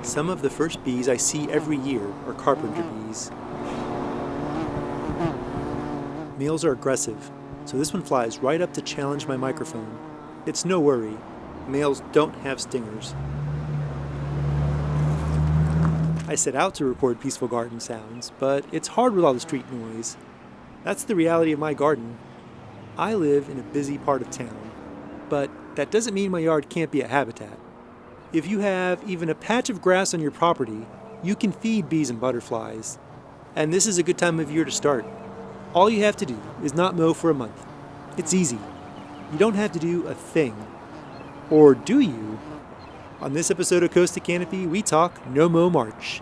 Some of the first bees I see every year are carpenter bees. Males are aggressive, so this one flies right up to challenge my microphone. It's no worry. Males don't have stingers. I set out to record peaceful garden sounds, but it's hard with all the street noise. That's the reality of my garden. I live in a busy part of town, but that doesn't mean my yard can't be a habitat. If you have even a patch of grass on your property, you can feed bees and butterflies. And this is a good time of year to start. All you have to do is not mow for a month. It's easy. You don't have to do a thing. Or do you? On this episode of Coast to Canopy, we talk No Mow March.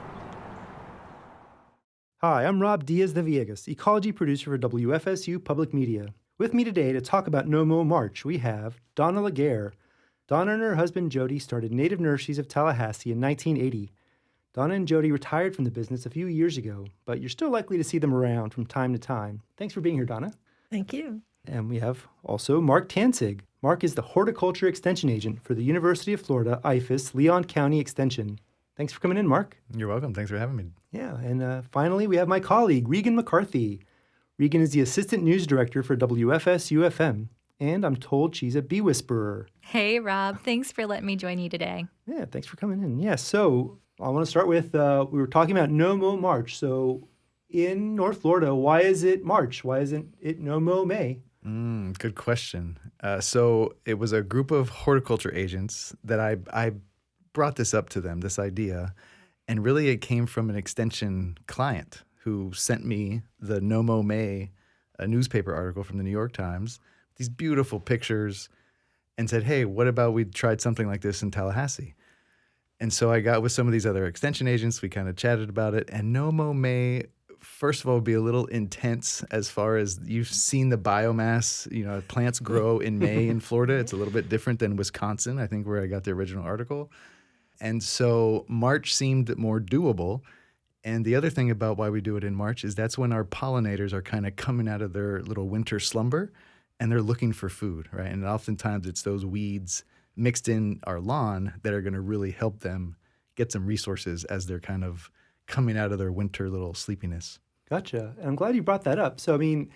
Hi, I'm Rob Diaz de Villegas, ecology producer for WFSU Public Media. With me today to talk about No Mow March, we have Donna Laguerre. Donna and her husband Jody started Native Nurseries of Tallahassee in 1980. Donna and Jody retired from the business a few years ago, but you're still likely to see them around from time to time. Thanks for being here, Donna. Thank you. And we have also Mark Tanzig. Mark is the Horticulture Extension Agent for the University of Florida, IFAS, Leon County Extension. Thanks for coming in, Mark. You're welcome. Thanks for having me. Yeah, and finally, we have my colleague, Regan McCarthy. Regan is the Assistant News Director for WFSU-FM, and I'm told she's a bee whisperer. Hey, Rob. Thanks for letting me join you today. Yeah, thanks for coming in. Yeah, so I want to start with, we were talking about No Mow March. So in North Florida, why is it March? Why isn't it No Mow May? Good question. So it was a group of horticulture agents that I brought this up to them, this idea, and really it came from an extension client who sent me the No Mow May, a newspaper article from the New York Times, these beautiful pictures, and said, hey, what about we tried something like this in Tallahassee? And so I got with some of these other extension agents, we kind of chatted about it, and No Mow May, first of all, would be a little intense as far as you've seen the biomass, plants grow in May in Florida. It's a little bit different than Wisconsin, I think, where I got the original article. And so March seemed more doable. And the other thing about why we do it in March is that's when our pollinators are kind of coming out of their little winter slumber and they're looking for food, right? And oftentimes it's those weeds mixed in our lawn that are going to really help them get some resources as they're kind of coming out of their winter little sleepiness. Gotcha. And I'm glad you brought that up. So, I mean,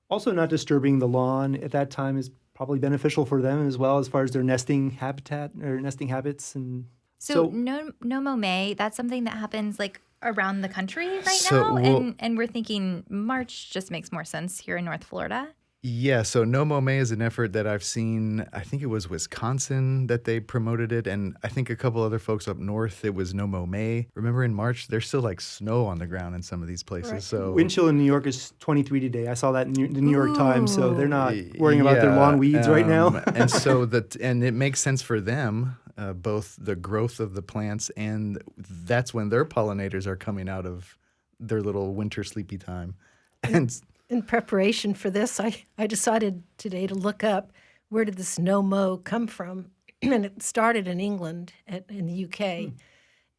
also not disturbing the lawn at that time is probably beneficial for them as well as far as their nesting habitat or nesting habits. And So no Mow May, that's something that happens like around the country right now? And we're thinking March just makes more sense here in North Florida. Yeah, so No Mow May is an effort that I've seen, I think it was Wisconsin that they promoted it, and I think a couple other folks up north, it was No Mow May. Remember in March, there's still like snow on the ground in some of these places. Right. So wind chill in New York is 23 today. I saw that in the New York Times, so they're not worrying about their lawn weeds right now. And so and it makes sense for them, both the growth of the plants and that's when their pollinators are coming out of their little winter sleepy time. And in preparation for this, I decided today to look up where did this no mow come from. And it started in England, in the UK.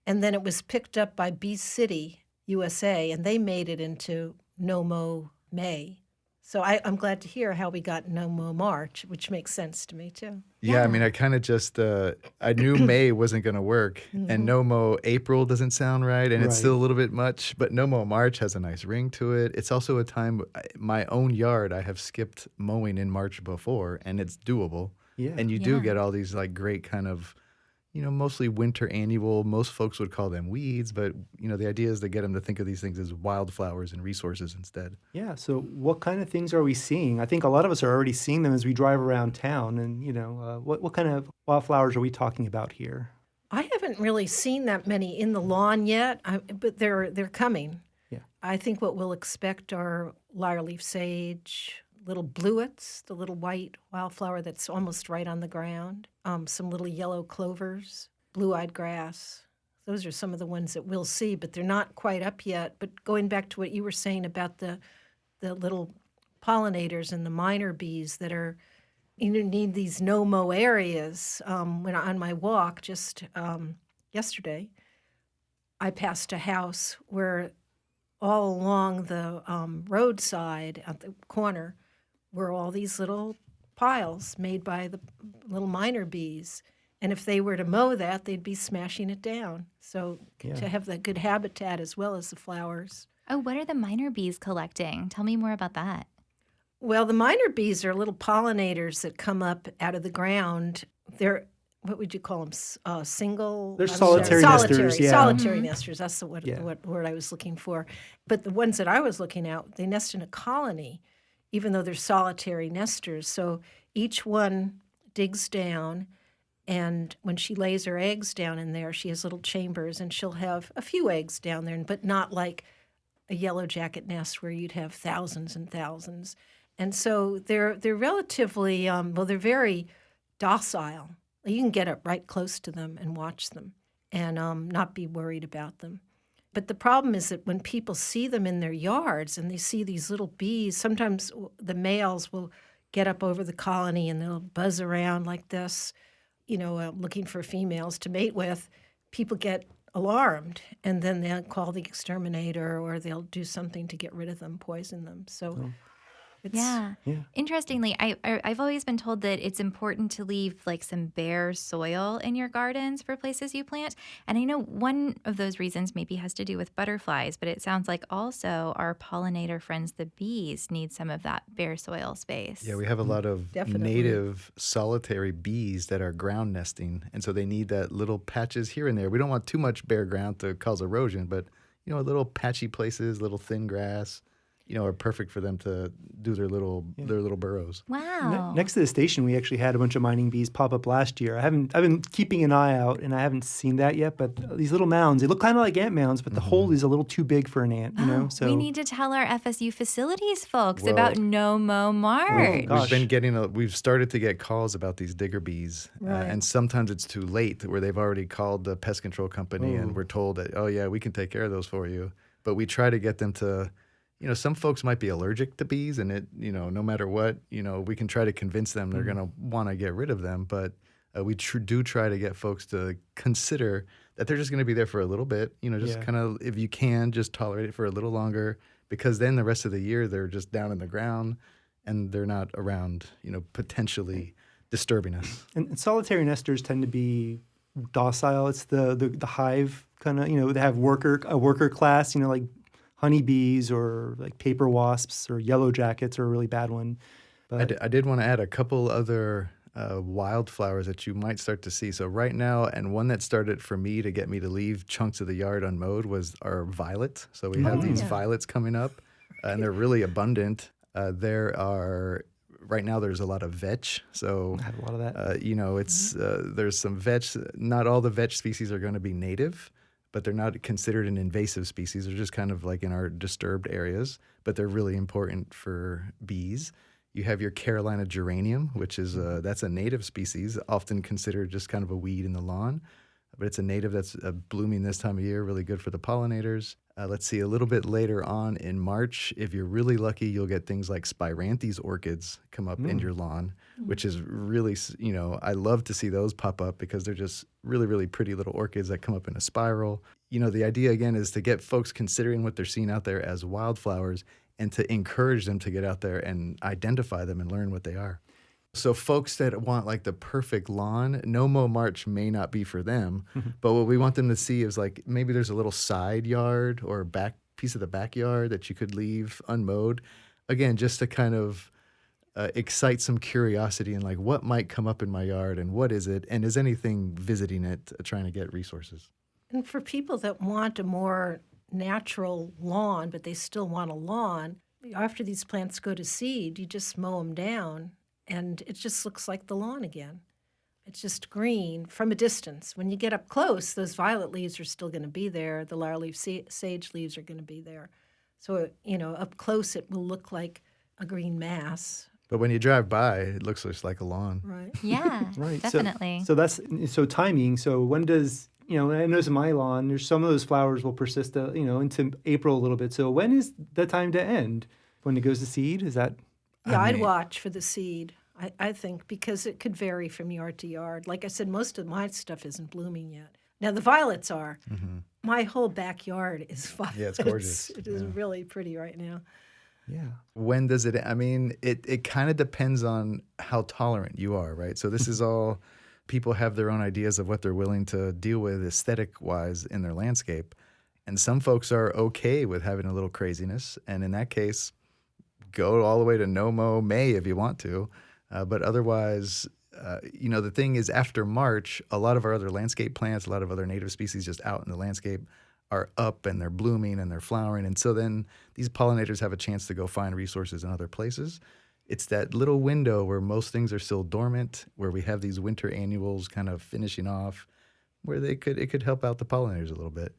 And then it was picked up by Bee City, USA, and they made it into No Mow May. So I'm glad to hear how we got No Mow March, which makes sense to me, too. Yeah, I mean, I kind of just, I knew May wasn't going to work, and No Mow April doesn't sound right, and it's still a little bit much, but No Mow March has a nice ring to it. It's also a time, my own yard, I have skipped mowing in March before, and it's doable. Yeah. And you do get all these like great kind of, mostly winter annual. Most folks would call them weeds, but, the idea is to get them to think of these things as wildflowers and resources instead. Yeah, so what kind of things are we seeing? I think a lot of us are already seeing them as we drive around town. And, what kind of wildflowers are we talking about here? I haven't really seen that many in the lawn yet, but they're coming. Yeah. I think what we'll expect are lyre-leaf sage, little bluets, the little white wildflower that's almost right on the ground, some little yellow clovers, blue-eyed grass. Those are some of the ones that we'll see, but they're not quite up yet. But going back to what you were saying about the little pollinators and the minor bees that are, need these no-mow areas. When on my walk just yesterday, I passed a house where all along the roadside at the corner were all these little piles made by the little minor bees. And if they were to mow that, they'd be smashing it down. So to have that good habitat as well as the flowers. Oh, what are the minor bees collecting? Tell me more about that. Well, the minor bees are little pollinators that come up out of the ground. They're, what would you call them? Single? They're solitary nesters, yeah. Solitary nesters. That's the what word I was looking for. But the ones that I was looking at, they nest in a colony, even though they're solitary nesters. So each one digs down, and when she lays her eggs down in there, she has little chambers, and she'll have a few eggs down there, but not like a yellow jacket nest where you'd have thousands and thousands. And so they're relatively, they're very docile. You can get up right close to them and watch them and not be worried about them. But the problem is that when people see them in their yards and they see these little bees, sometimes the males will get up over the colony and they'll buzz around like this, looking for females to mate with. People get alarmed, and then they'll call the exterminator or they'll do something to get rid of them, poison them. So Yeah. Interestingly, I've always been told that it's important to leave like some bare soil in your gardens for places you plant. And I know one of those reasons maybe has to do with butterflies, but it sounds like also our pollinator friends, the bees, need some of that bare soil space. Yeah, we have a lot of Definitely. native solitary bees that are ground nesting, and so they need that little patches here and there. We don't want too much bare ground to cause erosion, but little patchy places, little thin grass, are perfect for them to do their little burrows. Wow. Next to the station, we actually had a bunch of mining bees pop up last year. I've been keeping an eye out, and I haven't seen that yet. But these little mounds, they look kind of like ant mounds, but the hole is a little too big for an ant. So we need to tell our FSU facilities folks Well, about No Mow March. gosh. We've started to get calls about these digger bees, Right. and sometimes it's too late where they've already called the pest control company and we're told that, oh yeah, we can take care of those for you. But we try to get them to. Some folks might be allergic to bees, and it, no matter what, we can try to convince them they're going to want to get rid of them. But we do try to get folks to consider that they're just going to be there for a little bit, kind of, if you can, just tolerate it for a little longer, because then the rest of the year they're just down in the ground and they're not around, potentially disturbing us. And solitary nesters tend to be docile. It's the hive kind of, they have a worker class, like honeybees or like paper wasps or yellow jackets are a really bad one. But I did want to add a couple other wildflowers that you might start to see. So right now, and one that started for me to get me to leave chunks of the yard unmowed was our violet. So we have these violets coming up, and they're really abundant. Right now there's a lot of vetch. So I have a lot of that. there's some vetch. Not all the vetch species are going to be native, but they're not considered an invasive species. They're just kind of like in our disturbed areas, but they're really important for bees. You have your Carolina geranium, which is that's a native species, often considered just kind of a weed in the lawn, but it's a native that's blooming this time of year, really good for the pollinators. Let's see, a little bit later on in March, if you're really lucky, you'll get things like Spiranthes orchids come up in your lawn, which is really, I love to see those pop up because they're just really, really pretty little orchids that come up in a spiral. The idea, again, is to get folks considering what they're seeing out there as wildflowers and to encourage them to get out there and identify them and learn what they are. So folks that want like the perfect lawn, No Mow March may not be for them, but what we want them to see is like maybe there's a little side yard or back piece of the backyard that you could leave unmowed. Again, just to kind of excite some curiosity and like what might come up in my yard and what is it, and is anything visiting it, trying to get resources. And for people that want a more natural lawn, but they still want a lawn, after these plants go to seed, you just mow them down. And it just looks like the lawn again. It's just green from a distance. When you get up close, those violet leaves are still going to be there. The laurel-leaf sage leaves are going to be there. So, up close it will look like a green mass. But when you drive by, it looks just like a lawn. Right. Yeah, Right. definitely. So timing. So when does, I notice in my lawn, there's some of those flowers will persist, into April a little bit. So when is the time to end? When it goes to seed? Is that? Yeah, I'd watch for the seed, I think, because it could vary from yard to yard. Like I said, most of my stuff isn't blooming yet. Now, the violets are. Mm-hmm. My whole backyard is violets. Yeah, it's gorgeous. It is really pretty right now. Yeah. When does it, it kind of depends on how tolerant you are, right? So this is all People have their own ideas of what they're willing to deal with aesthetic-wise in their landscape. And some folks are okay with having a little craziness. And in that case, go all the way to No Mow May if you want to. But otherwise, the thing is, after March, a lot of our other landscape plants, a lot of other native species just out in the landscape are up and they're blooming and they're flowering. And so then these pollinators have a chance to go find resources in other places. It's that little window where most things are still dormant, where we have these winter annuals kind of finishing off, where it could help out the pollinators a little bit.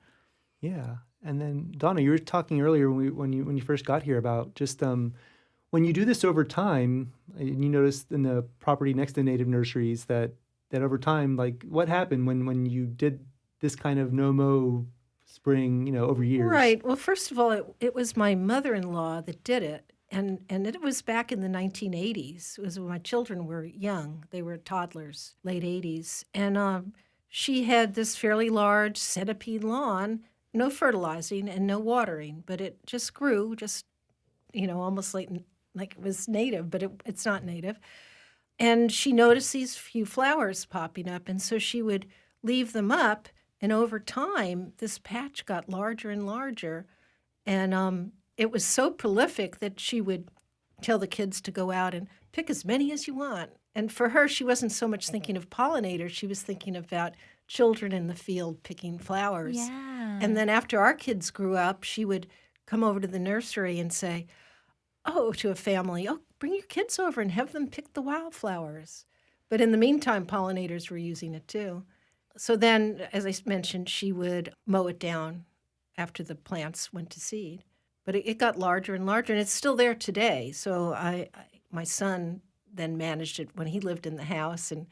Yeah. And then Donna, you were talking earlier when you first got here about just when you do this over time, and you noticed in the property next to native nurseries that over time, like what happened when you did this kind of no-mow spring, over years? Right. Well, first of all, it was my mother-in-law that did it. And it was back in the 1980s. It was when my children were young. They were toddlers, late 80s. And she had this fairly large centipede lawn, no fertilizing and no watering, but it just grew, almost like it was native, but it's not native. And she noticed these few flowers popping up, and so she would leave them up, and over time, this patch got larger and larger, and it was so prolific that she would tell the kids to go out and pick as many as you want. And for her, she wasn't so much thinking of pollinators, she was thinking about children in the field picking flowers. Yeah. And then after our kids grew up, she would come over to the nursery and say, to a family, bring your kids over and have them pick the wildflowers. But in the meantime, pollinators were using it too. So then, as I mentioned, she would mow it down after the plants went to seed. But it got larger and larger, and it's still there today. So my son then managed it when he lived in the house, and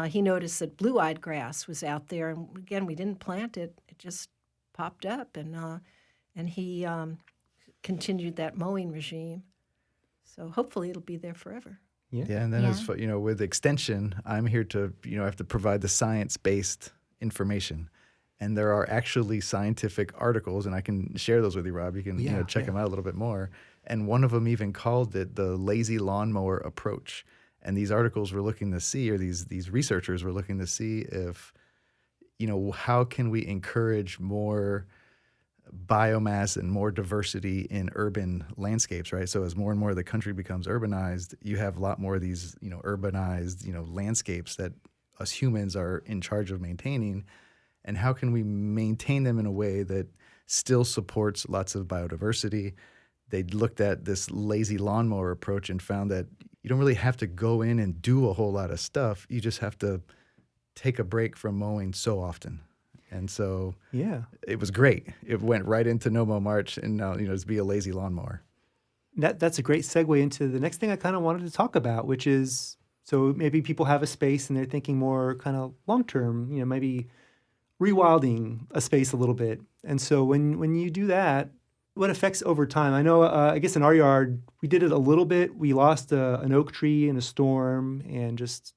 he noticed that blue-eyed grass was out there. And again, we didn't plant it; it just popped up, and he continued that mowing regime. So hopefully, it'll be there forever. Yeah. And then as with extension, I'm here to have to provide the science-based information. And there are actually scientific articles, and I can share those with you, Rob. You can check them out a little bit more. And one of them even called it the lazy lawnmower approach. And these articles were looking to see, or these researchers were looking to see if, how can we encourage more biomass and more diversity in urban landscapes, right? So as more and more of the country becomes urbanized, you have a lot more of these, urbanized, landscapes that us humans are in charge of maintaining. And how can we maintain them in a way that still supports lots of biodiversity? They looked at this lazy lawnmower approach and found that you don't really have to go in and do a whole lot of stuff. You just have to take a break from mowing so often. And so it was great. It went right into No Mow March and now, just be a lazy lawnmower. That's a great segue into the next thing I kind of wanted to talk about, which is, so maybe people have a space and they're thinking more kind of long-term, maybe rewilding a space a little bit. And so when you do that, what affects over time? I know, I guess in our yard, we did it a little bit. We lost an oak tree in a storm, and just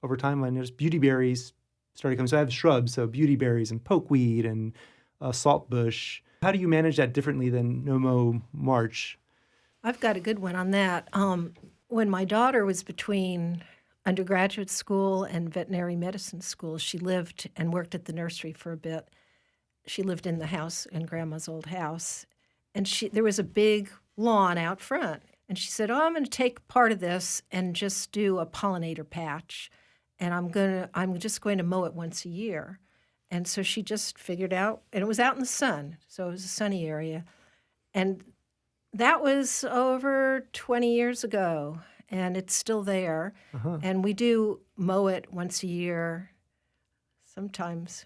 over time, I noticed beauty berries started coming. So I have shrubs, so beauty berries and pokeweed and saltbush. How do you manage that differently than No Mow March? I've got a good one on that. When my daughter was between undergraduate school and veterinary medicine school, she lived and worked at the nursery for a bit. She lived in the house, in Grandma's old house, and there was a big lawn out front. And she said, I'm going to take part of this and just do a pollinator patch, and I'm just going to mow it once a year. And so she just figured out, and it was out in the sun, so it was a sunny area. And that was over 20 years ago, and it's still there. Uh-huh. And we do mow it once a year. Sometimes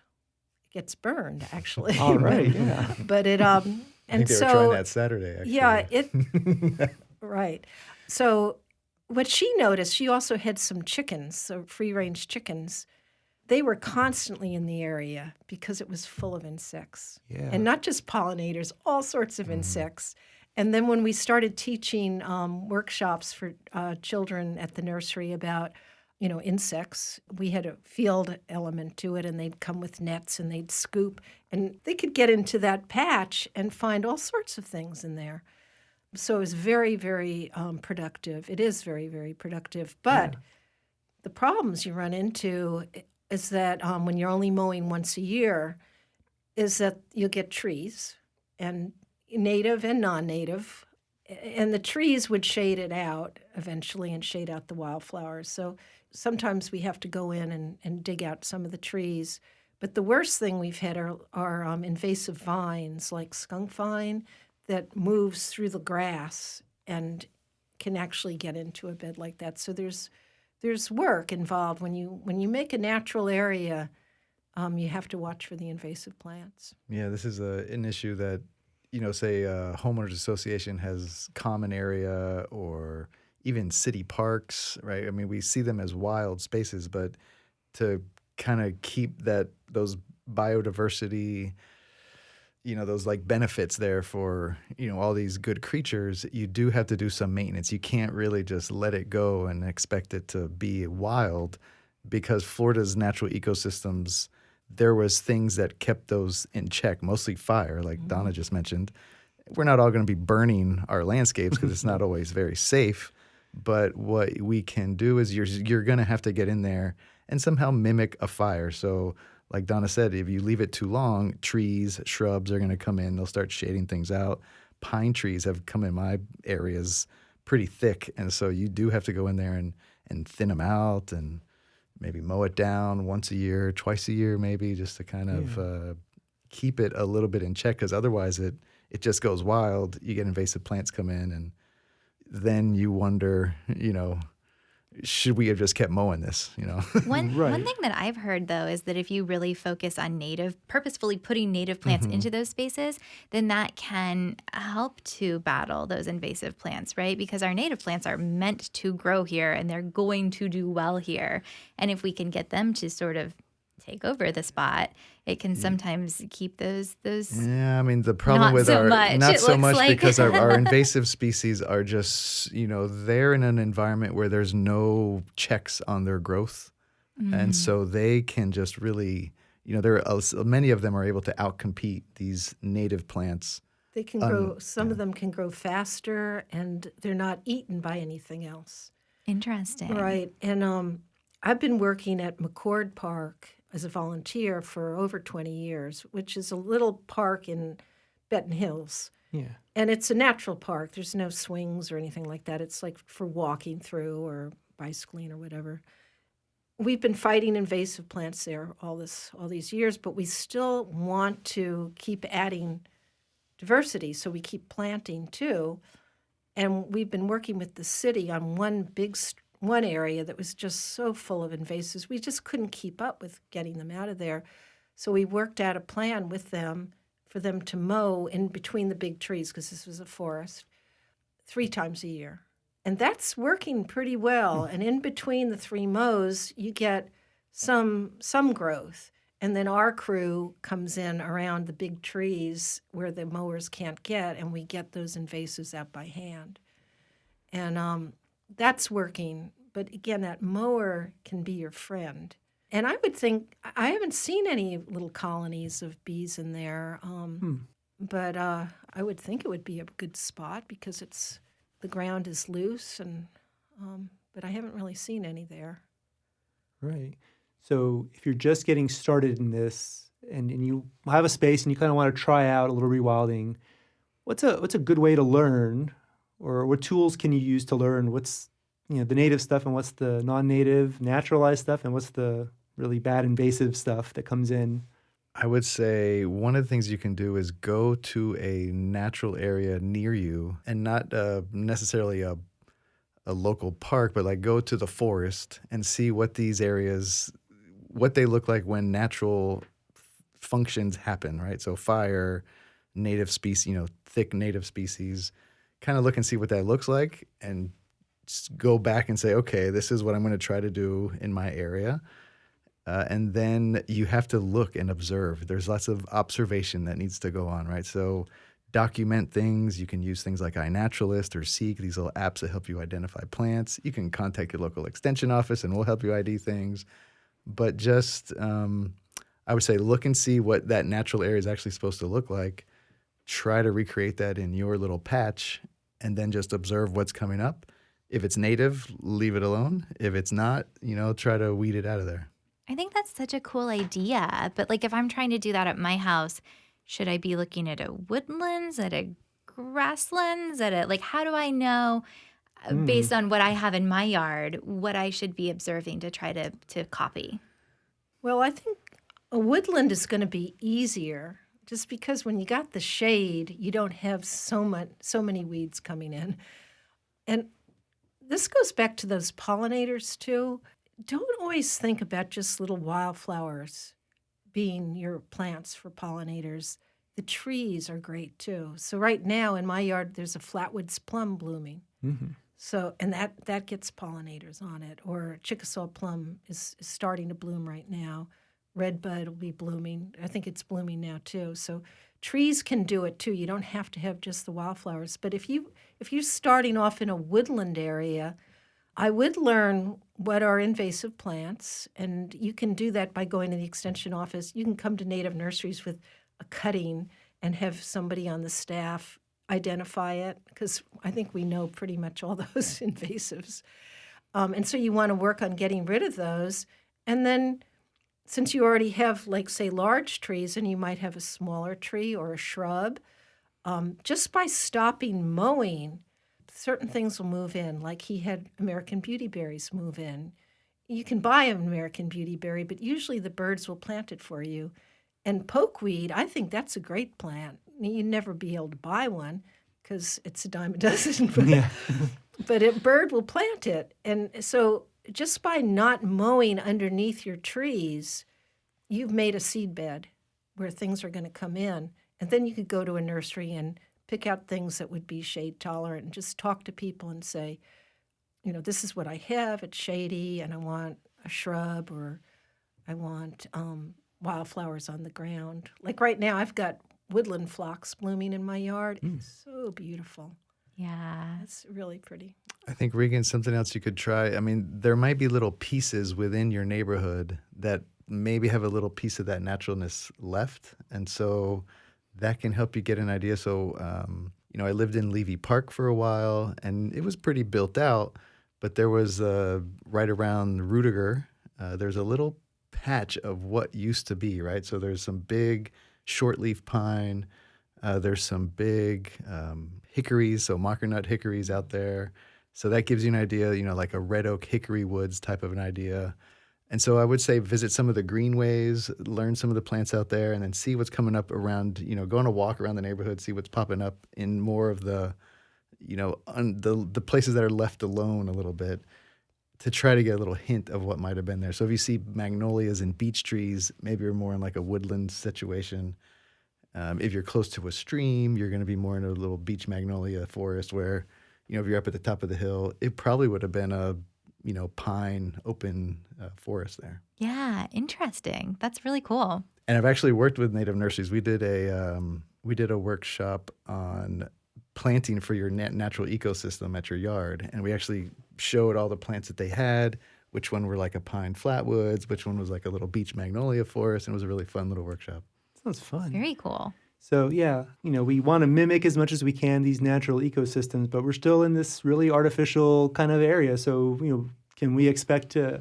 it gets burned, actually. All right, yeah. But it I think they were trying that Saturday, actually. Yeah, right. So what she noticed, she also had some chickens, so free-range chickens. They were constantly in the area because it was full of insects. Yeah. And not just pollinators, all sorts of insects. And then when we started teaching workshops for children at the nursery about, insects, we had a field element to it, and they'd come with nets and they'd scoop, and they could get into that patch and find all sorts of things in there. So it was very, very productive. It is very, very productive. But The problems you run into is that when you're only mowing once a year, is that you'll get trees, and native and non-native, and the trees would shade it out eventually and shade out the wildflowers. So sometimes we have to go in and dig out some of the trees. But the worst thing we've had are invasive vines like skunk vine that moves through the grass and can actually get into a bed like that. So there's work involved when you make a natural area. You have to watch for the invasive plants. Yeah, this is an issue that, say a homeowners association has common area or even city parks, right? I mean, we see them as wild spaces, but to kind of keep those biodiversity, those like benefits there for, all these good creatures, you do have to do some maintenance. You can't really just let it go and expect it to be wild, because Florida's natural ecosystems, there was things that kept those in check, mostly fire, like Donna just mentioned. We're not all going to be burning our landscapes because it's not always very safe. But what we can do is you're going to have to get in there and somehow mimic a fire. So like Donna said, if you leave it too long, trees, shrubs are going to come in. They'll start shading things out. Pine trees have come in my areas pretty thick. And so you do have to go in there and thin them out and maybe mow it down once a year, twice a year maybe, just to kind of keep it a little bit in check, because otherwise it just goes wild. You get invasive plants come in, and then you wonder, should we have just kept mowing this, One Right. one thing that I've heard, though, is that if you really focus on purposefully putting native plants into those spaces, then that can help to battle those invasive plants, right? Because our native plants are meant to grow here and they're going to do well here. And if we can get them to sort of take over the spot, it can sometimes keep those Yeah, I mean, the problem Not with so much, not it so looks much like. because our invasive species are just, they're in an environment where there's no checks on their growth. And so they can just really, many of them are able to outcompete these native plants. They can grow. Some of them can grow faster, and they're not eaten by anything else. interesting. Right. And I've been working at McCord Park as a volunteer for over 20 years, which is a little park in Benton Hills. Yeah. And it's a natural park. There's no swings or anything like that. It's like for walking through or bicycling or whatever. We've been fighting invasive plants there all these years, but we still want to keep adding diversity, so we keep planting too. And we've been working with the city on one area that was just so full of invasives. We just couldn't keep up with getting them out of there. So we worked out a plan with them for them to mow in between the big trees, because this was a forest, 3 times a year. And that's working pretty well. And in between the 3 mows, you get some growth. And then our crew comes in around the big trees where the mowers can't get, and we get those invasives out by hand. And that's working. But again, that mower can be your friend. And I would think, I haven't seen any little colonies of bees in there, but I would think it would be a good spot because the ground is loose, but I haven't really seen any there. Right. So if you're just getting started in this and you have a space and you kind of want to try out a little rewilding, what's a good way to learn, or what tools can you use to learn what's the native stuff and what's the non-native naturalized stuff and what's the really bad invasive stuff that comes in? I would say one of the things you can do is go to a natural area near you, and not necessarily a local park, but like go to the forest and see what these areas, what they look like when natural functions happen, right? So fire, native species, thick native species, kind of look and see what that looks like, and just go back and say, okay, this is what I'm going to try to do in my area. And then you have to look and observe. There's lots of observation that needs to go on, right? So document things. You can use things like iNaturalist or Seek, these little apps that help you identify plants. You can contact your local extension office and we'll help you ID things. But just, I would say, look and see what that natural area is actually supposed to look like. Try to recreate that in your little patch, and then just observe what's coming up. If it's native, leave it alone. If it's not, try to weed it out of there. I think that's such a cool idea. But like if I'm trying to do that at my house, should I be looking at a wood lens, at a grass lens, like how do I know based on what I have in my yard what I should be observing to try to copy? Well, I think a woodland is going to be easier just because when you got the shade, you don't have so many weeds coming in. And this goes back to those pollinators too. Don't always think about just little wildflowers being your plants for pollinators. The trees are great too. So right now in my yard, there's a flatwoods plum blooming. Mm-hmm. So, and that gets pollinators on it. Or Chickasaw plum is starting to bloom right now. Redbud will be blooming. I think it's blooming now too. So trees can do it too. You don't have to have just the wildflowers. But if you're starting off in a woodland area, I would learn what are invasive plants, and you can do that by going to the extension office. You can come to Native Nurseries with a cutting and have somebody on the staff identify it, because I think we know pretty much all those invasives. And so you want to work on getting rid of those. And then since you already have, like, say, large trees, and you might have a smaller tree or a shrub, just by stopping mowing, certain things will move in. Like he had American beautyberries move in. You can buy an American beautyberry, but usually the birds will plant it for you. And pokeweed, I think that's a great plant. You'd never be able to buy one because it's a dime a dozen, but a bird will plant it. And so just by not mowing underneath your trees, you've made a seed bed where things are going to come in. And then you could go to a nursery and pick out things that would be shade tolerant and just talk to people and say, this is what I have. It's shady, and I want a shrub, or I want wildflowers on the ground. Like right now, I've got woodland phlox blooming in my yard. It's so beautiful. Yeah. It's really pretty. I think, Regan, something else you could try. I mean, there might be little pieces within your neighborhood that maybe have a little piece of that naturalness left. And so that can help you get an idea. So, I lived in Levy Park for a while, and it was pretty built out, but there was right around Rudiger, there's a little patch of what used to be, right? So there's some big shortleaf pine, there's some big hickories, so mockernut hickories out there. So that gives you an idea, like a red oak hickory woods type of an idea. And so I would say visit some of the greenways, learn some of the plants out there, and then see what's coming up around, go on a walk around the neighborhood, see what's popping up in more of the, the places that are left alone a little bit, to try to get a little hint of what might have been there. So if you see magnolias and beech trees, maybe you're more in like a woodland situation. If you're close to a stream, you're going to be more in a little beech magnolia forest where, if you're up at the top of the hill, it probably would have been a pine open forest there. Yeah, interesting. That's really cool. And I've actually worked with Native Nurseries. We did a workshop on planting for your natural ecosystem at your yard, and we actually showed all the plants that they had, which one were like a pine flatwoods, which one was like a little beech magnolia forest, and it was a really fun little workshop. Sounds fun. Very cool. So yeah, we want to mimic as much as we can these natural ecosystems, but we're still in this really artificial kind of area. So,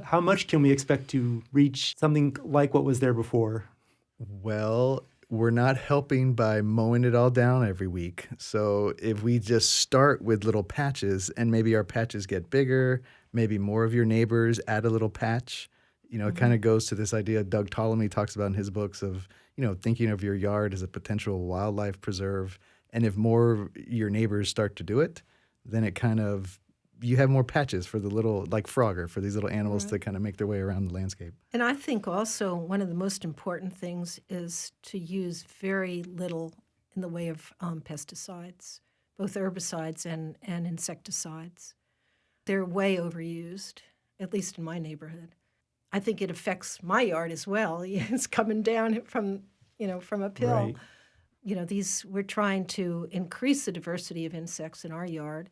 how much can we expect to reach something like what was there before? Well, we're not helping by mowing it all down every week. So if we just start with little patches, and maybe our patches get bigger, maybe more of your neighbors add a little patch, it kind of goes to this idea Doug Ptolemy talks about in his books of, thinking of your yard as a potential wildlife preserve. And if more of your neighbors start to do it, then it kind of, you have more patches for the little, like Frogger, for these little animals to kind of make their way around the landscape. And I think also one of the most important things is to use very little in the way of pesticides, both herbicides and insecticides. They're way overused, at least in my neighborhood. I think it affects my yard as well. It's coming down from uphill. Right. We're trying to increase the diversity of insects in our yard.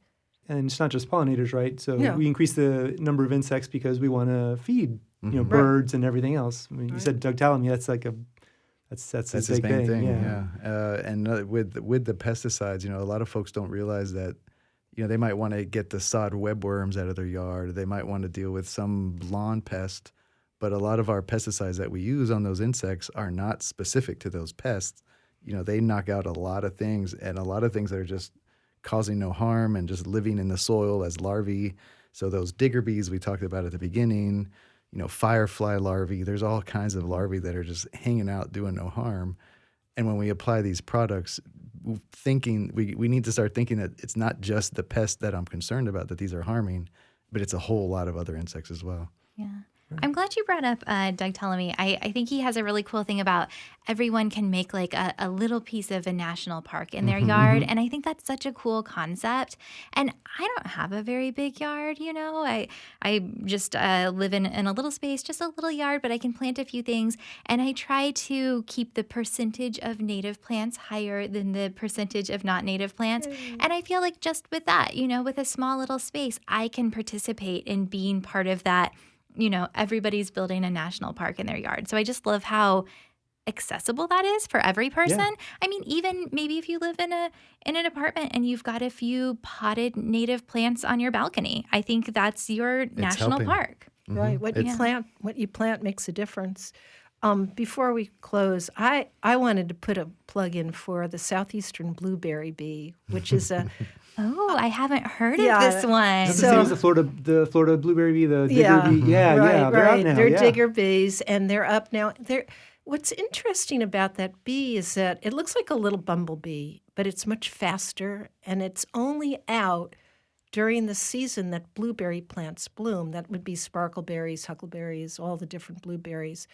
And it's not just pollinators, right? So No. we increase the number of insects because we want to feed, birds and everything else. I mean, you said Doug Ptolemy, that's like that's his his big main thing. thing. Yeah. And with the pesticides, a lot of folks don't realize that, They might want to get the sod webworms out of their yard. They might want to deal with some lawn pest. But a lot of our pesticides that we use on those insects are not specific to those pests. They knock out a lot of things, and a lot of things that are just causing no harm and just living in the soil as larvae. So those digger bees we talked about at the beginning, firefly larvae, there's all kinds of larvae that are just hanging out doing no harm. And when we apply these products, we need to start thinking that it's not just the pest that I'm concerned about that these are harming, but it's a whole lot of other insects as well. Yeah. I'm glad you brought up Doug Tellamy. I think he has a really cool thing about everyone can make like a little piece of a national park in their yard. And I think that's such a cool concept. And I don't have a very big yard, I just live in a little space, just a little yard, but I can plant a few things. And I try to keep the percentage of native plants higher than the percentage of not native plants. And I feel like just with that, with a small little space, I can participate in being part of that. Everybody's building a national park in their yard. So I just love how accessible that is for every person. Yeah. I mean, even maybe if you live in an apartment and you've got a few potted native plants on your balcony, I think that's your national park. Right. What you plant makes a difference. Before we close, I wanted to put a plug in for the southeastern blueberry bee, which is a Oh, I haven't heard of this one. Is that the same as the Florida blueberry bee, the digger bee? Yeah, right. They're out now. They're digger bees, and they're up now. What's interesting about that bee is that it looks like a little bumblebee, but it's much faster, and it's only out during the season that blueberry plants bloom. That would be sparkleberries, huckleberries, all the different blueberries.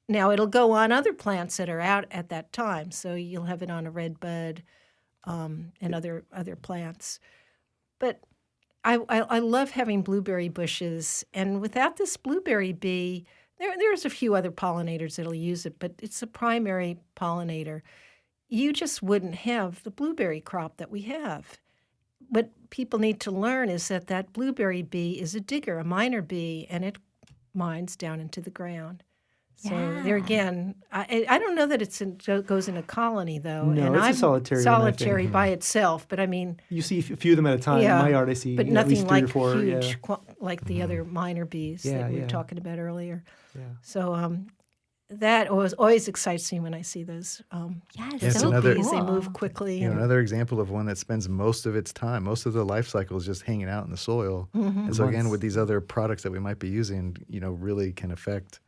Now, it'll go on other plants that are out at that time, so you'll have it on a red bud, and other plants. But I love having blueberry bushes, and without this blueberry bee, there's a few other pollinators that'll use it, but it's a primary pollinator. You just wouldn't have the blueberry crop that we have. What people need to learn is that blueberry bee is a digger, a miner bee, and it mines down into the ground. So there again, I don't know that it goes in a colony though. No, and it's I'm a solitary one, solitary by itself. But I mean, you see a few of them at a time. In my yard, I see but at least nothing 3 or 4. huge like the other miner bees that we were talking about earlier. Yeah. So that always excites me when I see those. Yes, so bees. They move quickly. Another example of one that spends most of its time, most of the life cycle is just hanging out in the soil. And so again, with these other products that we might be using, really can affect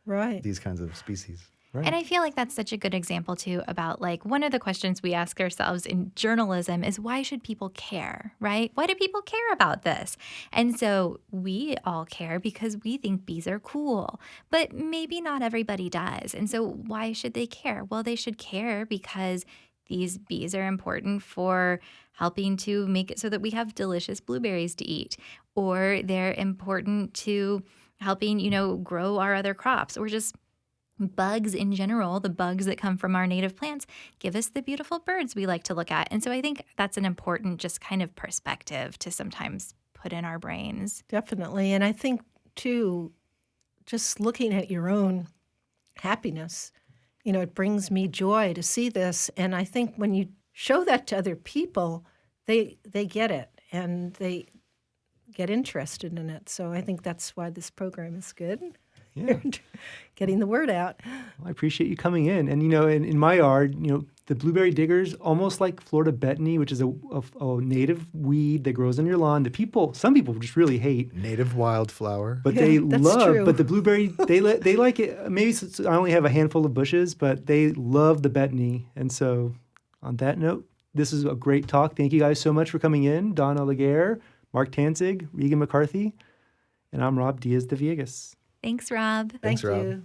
these kinds of species. Right. And I feel like that's such a good example, too, about like one of the questions we ask ourselves in journalism is why should people care, right? Why do people care about this? And so we all care because we think bees are cool, but maybe not everybody does. And so why should they care? Well, they should care because these bees are important for helping to make it so that we have delicious blueberries to eat, or they're important to helping, grow our other crops, or just bugs in general. The bugs that come from our native plants give us the beautiful birds we like to look at. And so I think that's an important just kind of perspective to sometimes put in our brains. Definitely. And I think, too, just looking at your own happiness, it brings me joy to see this. And I think when you show that to other people, they get it and they get interested in it. So I think that's why this program is good. Yeah. Getting the word out. Well, I appreciate you coming in. And, in my yard, the blueberry diggers, almost like Florida betony, which is a native weed that grows on your lawn. Some people just really hate. Native wildflower. But they love, but the blueberry, they like it. Maybe I only have a handful of bushes, but they love the betony. And so on that note, this is a great talk. Thank you guys so much for coming in. Donna Laguerre, Mark Tanzig, Regan McCarthy, and I'm Rob Diaz de Villegas. Thanks, Rob. Thank you. Rob.